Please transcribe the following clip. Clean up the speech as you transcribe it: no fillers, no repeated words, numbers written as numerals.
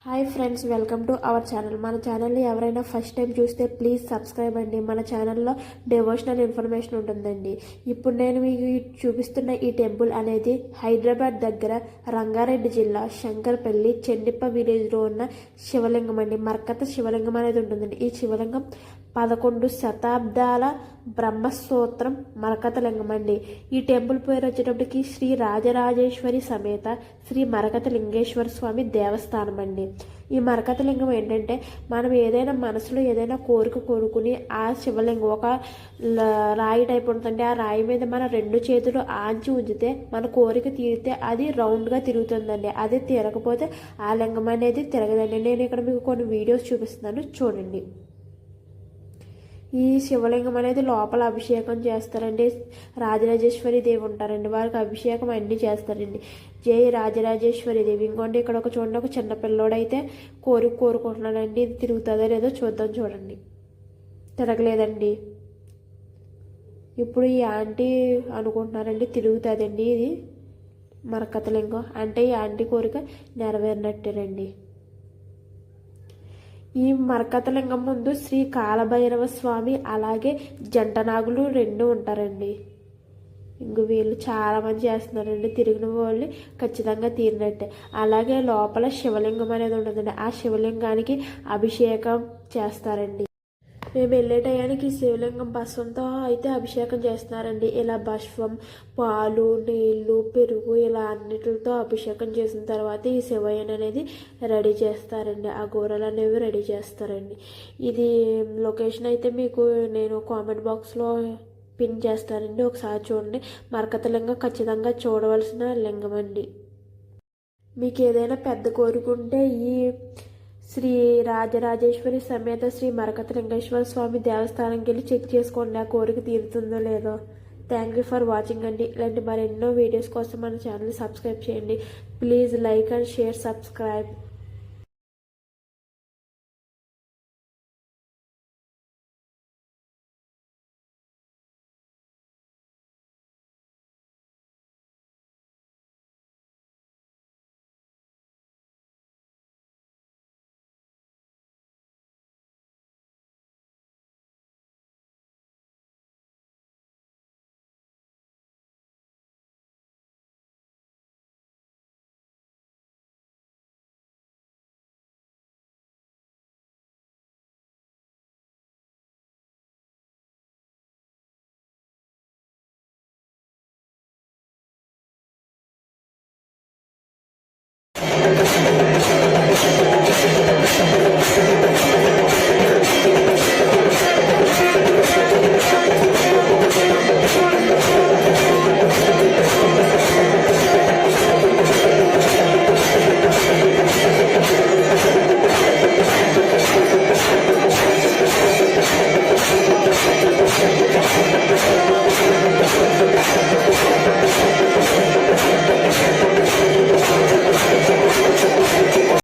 Hi friends, welcome to our channel. మన ఛానల్ని ఎవరైనా ఫస్ట్ టైం చూస్తే ప్లీజ్ సబ్స్క్రైబ్ అండి. మన ఛానల్లో డివోషనల్ ఇన్ఫర్మేషన్ ఉంటుందండి. ఇప్పుడు నేను మీకు చూపిస్తున్న ఈ టెంపుల్ అనేది హైదరాబాద్ దగ్గర రంగారెడ్డి జిల్లా శంకర్పల్లి చెండిప్ప విలేజ్లో ఉన్న శివలింగం అండి. మర్కత శివలింగం అనేది ఉంటుందండి. ఈ శివలింగం 11 శతాబ్దాల బ్రహ్మసూత్రం మరకత లింగం అండి. ఈ టెంపుల్ పేరు వచ్చేటప్పటికి శ్రీ రాజరాజేశ్వరి సమేత శ్రీ మరకత లింగేశ్వర స్వామి దేవస్థానం అండి. ఈ మరకత లింగం ఏంటంటే, మనం ఏదైనా మనసులో ఏదైనా కోరిక కోరుకుని ఆ శివలింగం ఒక రాయి టైప్ ఉంటుందండి. ఆ రాయి మీద మన 2 చేతులు ఆంచి ఉంచితే మన కోరిక తీరితే అది రౌండ్గా తిరుగుతుందండి. అది తిరగకపోతే ఆ లింగం అనేది తిరగదండి. నేను ఇక్కడ మీకు కొన్ని వీడియోస్ చూపిస్తున్నాను, చూడండి. ఈ శివలింగం అనేది లోపల అభిషేకం చేస్తారండి. రాజరాజేశ్వరి దేవి ఉంటారండి, వారికి అభిషేకం అన్నీ చేస్తారండి. జై రాజరాజేశ్వరి దేవి. ఇంకోండి ఇక్కడ చూడండి, ఒక చిన్న పిల్లోడైతే కోరుకుంటున్నాడండి. ఇది తిరుగుతుందో లేదో చూద్దాం. చూడండి, తిరగలేదండి. ఇప్పుడు ఈ ఆంటీ అనుకుంటున్నారండి తిరుగుతుందండి. ఇది మరకత లింగం అంటే ఈ ఆంటీ కోరిక నెరవేరినట్టేనండి. ఈ మరకత లింగం ముందు శ్రీ కాలభైరవ స్వామి అలాగే జంటనాగులు 2 ఉంటారండి. వీళ్ళు చాలా మంది చేస్తున్నారండి. తిరిగిన వాళ్ళు ఖచ్చితంగా తీరినట్టే. అలాగే లోపల శివలింగం అనేది ఉంటుందండి. ఆ శివలింగానికి అభిషేకం చేస్తారండి. మేము వెళ్ళే టయానికి శివలింగం భస్వంతో అయితే అభిషేకం చేస్తున్నారండి. ఇలా భస్వం, పాలు, నీళ్లు, పెరుగు ఇలా అన్నిటితో అభిషేకం చేసిన తర్వాత ఈ శివయ్యను అనేది రెడీ చేస్తారండి. ఆ కూరలు అనేవి రెడీ చేస్తారండి. ఇది లొకేషన్ అయితే మీకు నేను కామెంట్ బాక్స్లో పిన్ చేస్తానండి. ఒకసారి చూడండి. మరకత లింగం ఖచ్చితంగా చూడవలసిన లింగం అండి. మీకు ఏదైనా పెద్ద కోరుకుంటే ఈ శ్రీ రాజరాజేశ్వరి సమేత శ్రీ మరకత లింగేశ్వర స్వామి దేవస్థానంకి వెళ్ళి చెక్ చేసుకోండి, ఆ కోరిక తీరుతుందో లేదో. థ్యాంక్ యూ ఫర్ వాచింగ్ అండి. ఇలాంటి మరెన్నో వీడియోస్ కోసం మన ఛానల్ని సబ్స్క్రైబ్ చేయండి. Please like and share, subscribe.